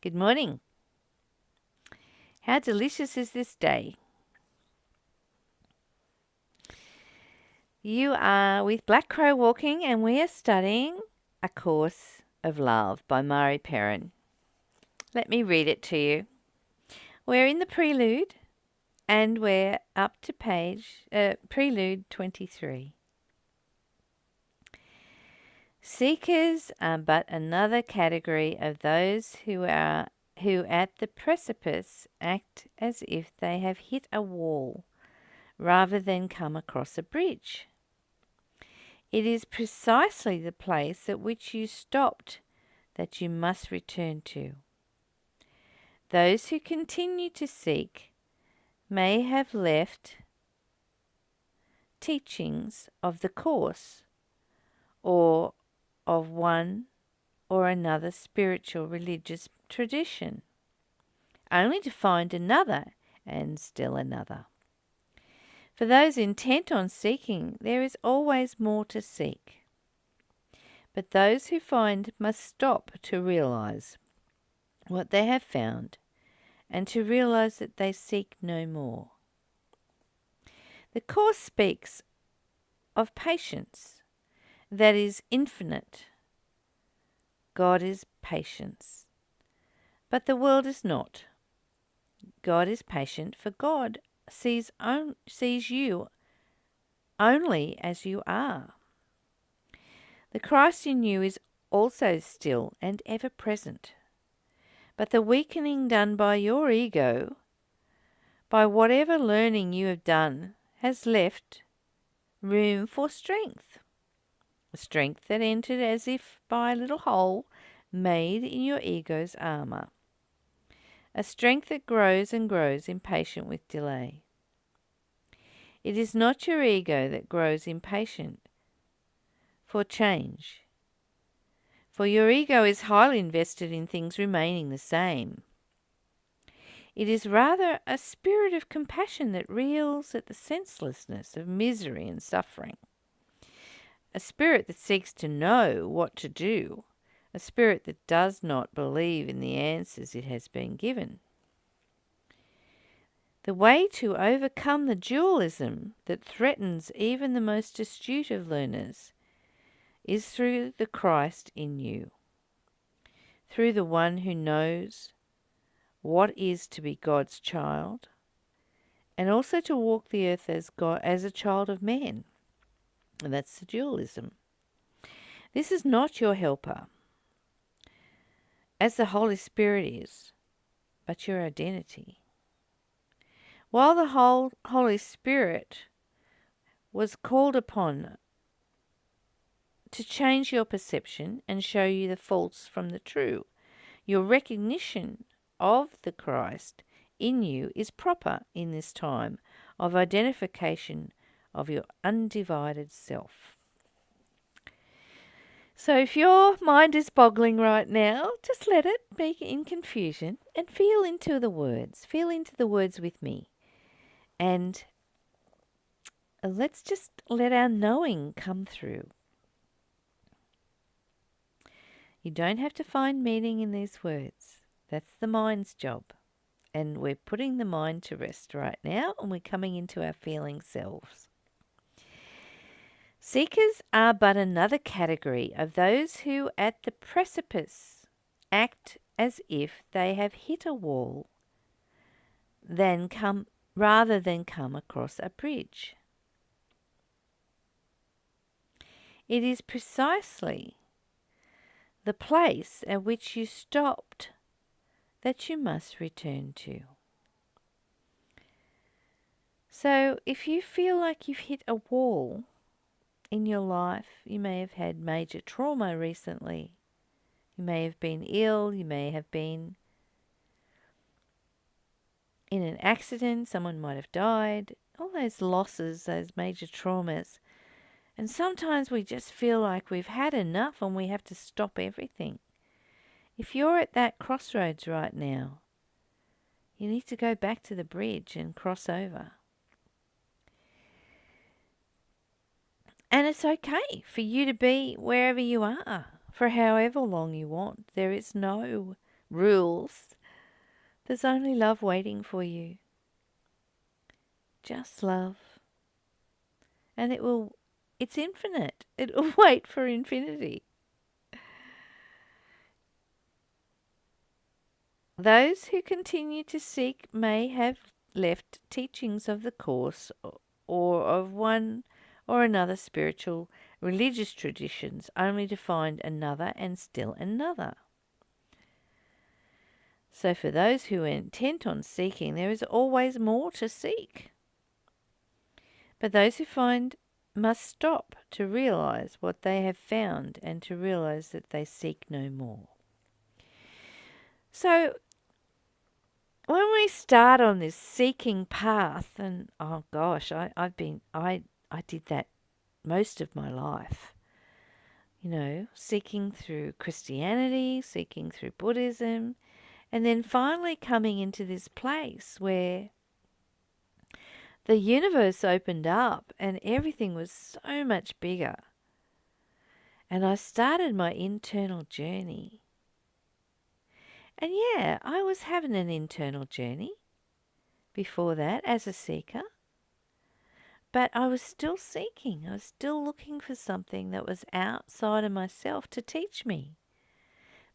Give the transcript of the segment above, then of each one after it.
Good morning. How delicious is this day? You are with Black Crow Walking, and we are studying A Course of Love by Perron. Let me read it to you. We're in the Prelude, and we're up to Prelude 23. Seekers are but another category of those who at the precipice act as if they have hit a wall rather than come across a bridge. It is precisely the place at which you stopped that you must return to. Those who continue to seek may have left teachings of the Course or of one or another spiritual religious tradition, only to find another and still another. For those intent on seeking, there is always more to seek. But those who find must stop to realize what they have found and to realize that they seek no more. The Course speaks of patience that is infinite. God is patience. But the world is not. God is patient, for God sees you only as you are. The Christ in you is also still and ever present. But the weakening done by your ego, by whatever learning you have done, has left room for strength. A strength that entered as if by a little hole made in your ego's armour. A strength that grows and grows, impatient with delay. It is not your ego that grows impatient for change, for your ego is highly invested in things remaining the same. It is rather a spirit of compassion that reels at the senselessness of misery and suffering. A spirit that seeks to know what to do. A spirit that does not believe in the answers it has been given. The way to overcome the dualism that threatens even the most astute of learners is through the Christ in you, through the one who knows what is to be God's child, and also to walk the earth as a child of man. And that's the dualism. This is not your helper, as the Holy Spirit is, but your identity. While the Holy Spirit was called upon to change your perception and show you the false from the true, your recognition of the Christ in you is proper in this time of identification of your undivided self. So if your mind is boggling right now, just let it be in confusion and feel into the words. Feel into the words with me. And let's just let our knowing come through. You don't have to find meaning in these words. That's the mind's job. And we're putting the mind to rest right now, and we're coming into our feeling selves. Seekers are but another category of those who at the precipice act as if they have hit a wall rather than come across a bridge. It is precisely the place at which you stopped that you must return to. So if you feel like you've hit a wall in your life, you may have had major trauma recently. You may have been ill, you may have been in an accident, someone might have died, all those losses, those major traumas. And sometimes we just feel like we've had enough and we have to stop everything. If you're at that crossroads right now, you need to go back to the bridge and cross over. And it's okay for you to be wherever you are for however long you want. There is no rules. There's only love waiting for you. Just love. And it's infinite. It will wait for infinity. Those who continue to seek may have left teachings of the Course or of one or another spiritual religious traditions only to find another and still another. So for those who are intent on seeking, there is always more to seek. But those who find must stop to realize what they have found and to realize that they seek no more. So when we start on this seeking path, and oh gosh, I did that most of my life. Seeking through Christianity, seeking through Buddhism, and then finally coming into this place where the universe opened up and everything was so much bigger. And I started my internal journey. And yeah, I was having an internal journey before that as a seeker. But I was still seeking. I was still looking for something that was outside of myself to teach me.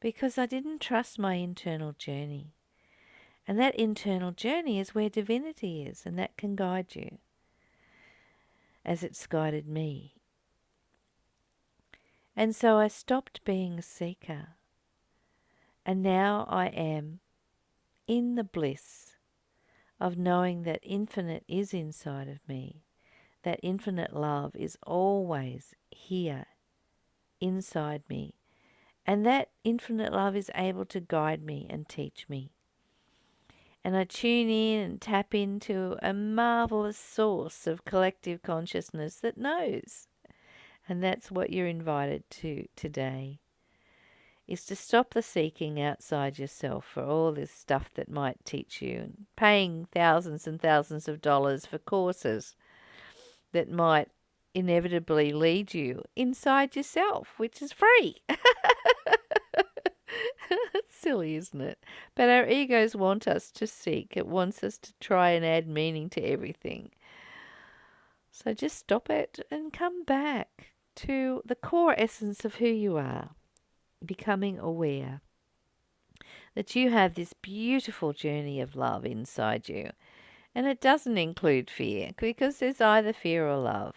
Because I didn't trust my internal journey. And that internal journey is where divinity is, and that can guide you as it's guided me. And so I stopped being a seeker. And now I am in the bliss of knowing that infinite is inside of me. That infinite love is always here inside me. And that infinite love is able to guide me and teach me. And I tune in and tap into a marvelous source of collective consciousness that knows. And that's what you're invited to today, is to stop the seeking outside yourself for all this stuff that might teach you, and paying thousands and thousands of dollars for courses that might inevitably lead you inside yourself, which is free. It's silly, isn't it? But our egos want us to seek. It wants us to try and add meaning to everything. So just stop it and come back to the core essence of who you are, becoming aware that you have this beautiful journey of love inside you. And it doesn't include fear, because there's either fear or love.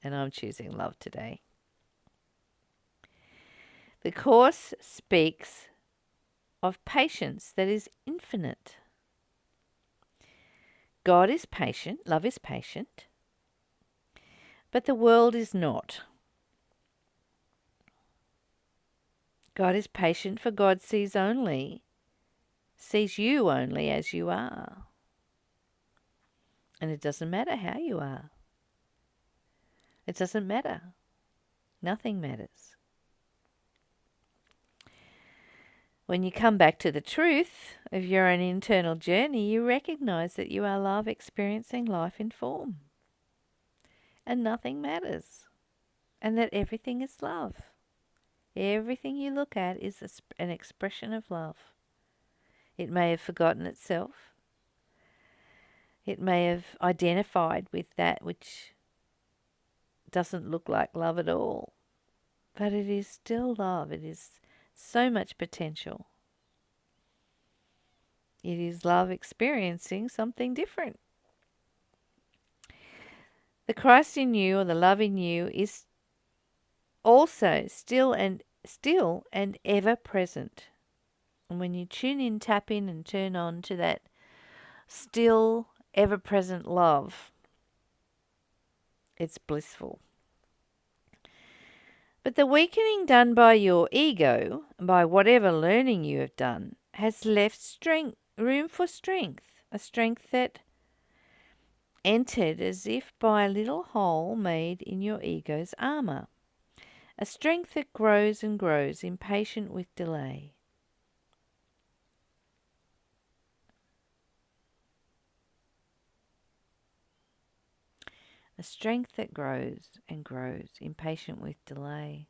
And I'm choosing love today. The Course speaks of patience that is infinite. God is patient, love is patient, but the world is not. God is patient, for God sees you only as you are. And it doesn't matter how you are. It doesn't matter. Nothing matters. When you come back to the truth of your own internal journey, you recognize that you are love experiencing life in form. And nothing matters. And that everything is love. Everything you look at is an expression of love. It may have forgotten itself. It may have identified with that which doesn't look like love at all. But it is still love. It is so much potential. It is love experiencing something different. The Christ in you, or the love in you, is also still and ever present. And when you tune in, tap in, and turn on to that still, ever present love, it's blissful. But the weakening done by your ego, by whatever learning you have done, has left room for strength, a strength that entered as if by a little hole made in your ego's armor, a strength that grows and grows, impatient with delay. A strength that grows and grows, impatient with delay.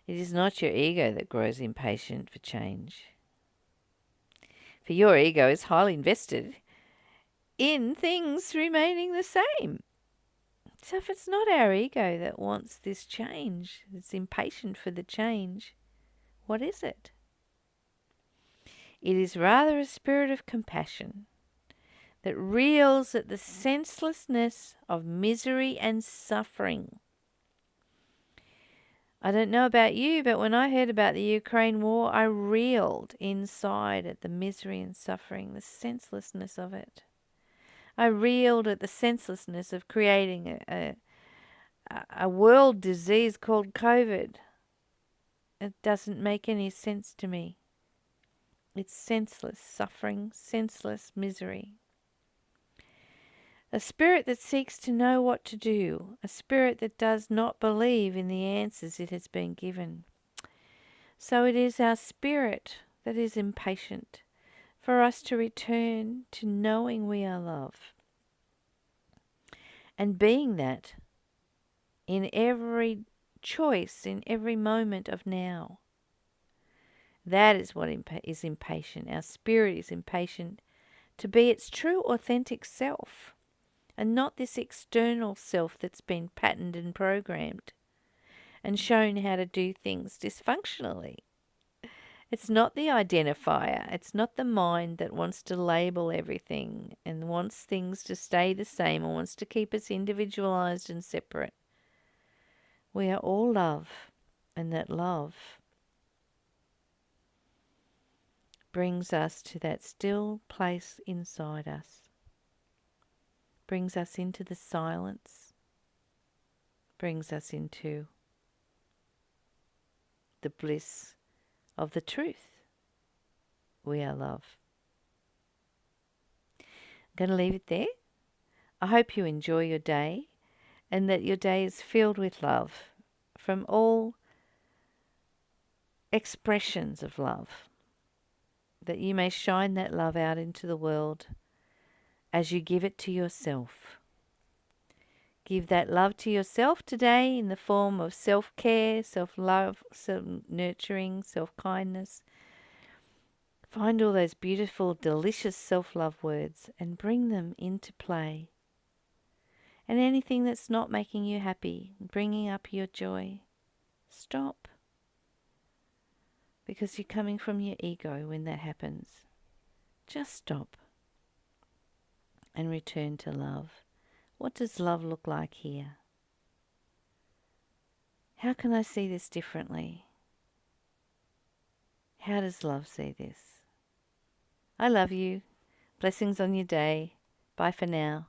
It is not your ego that grows impatient for change. For your ego is highly invested in things remaining the same. So if it's not our ego that wants this change, it's impatient for the change, what is it? It is rather a spirit of compassion that reels at the senselessness of misery and suffering. I don't know about you, but when I heard about the Ukraine war, I reeled inside at the misery and suffering, the senselessness of it. I reeled at the senselessness of creating a world disease called COVID. It doesn't make any sense to me. It's senseless suffering, senseless misery. A spirit that seeks to know what to do, a spirit that does not believe in the answers it has been given. So it is our spirit that is impatient for us to return to knowing we are love and being that in every choice, in every moment of now. That is what is impatient. Our spirit is impatient to be its true, authentic self, and not this external self that's been patterned and programmed and shown how to do things dysfunctionally. It's not the identifier. It's not the mind that wants to label everything and wants things to stay the same or wants to keep us individualized and separate. We are all love, and that love brings us to that still place inside us, brings us into the silence, brings us into the bliss of the truth. We are love. I'm going to leave it there. I hope you enjoy your day and that your day is filled with love from all expressions of love, that you may shine that love out into the world as you give it to yourself. Give that love to yourself today in the form of self-care, self-love, self-nurturing, self-kindness. Find all those beautiful, delicious self-love words and bring them into play. And anything that's not making you happy, bringing up your joy, stop. Because you're coming from your ego when that happens. Just stop and return to love. What does love look like here? How can I see this differently? How does love see this? I love you. Blessings on your day. Bye for now.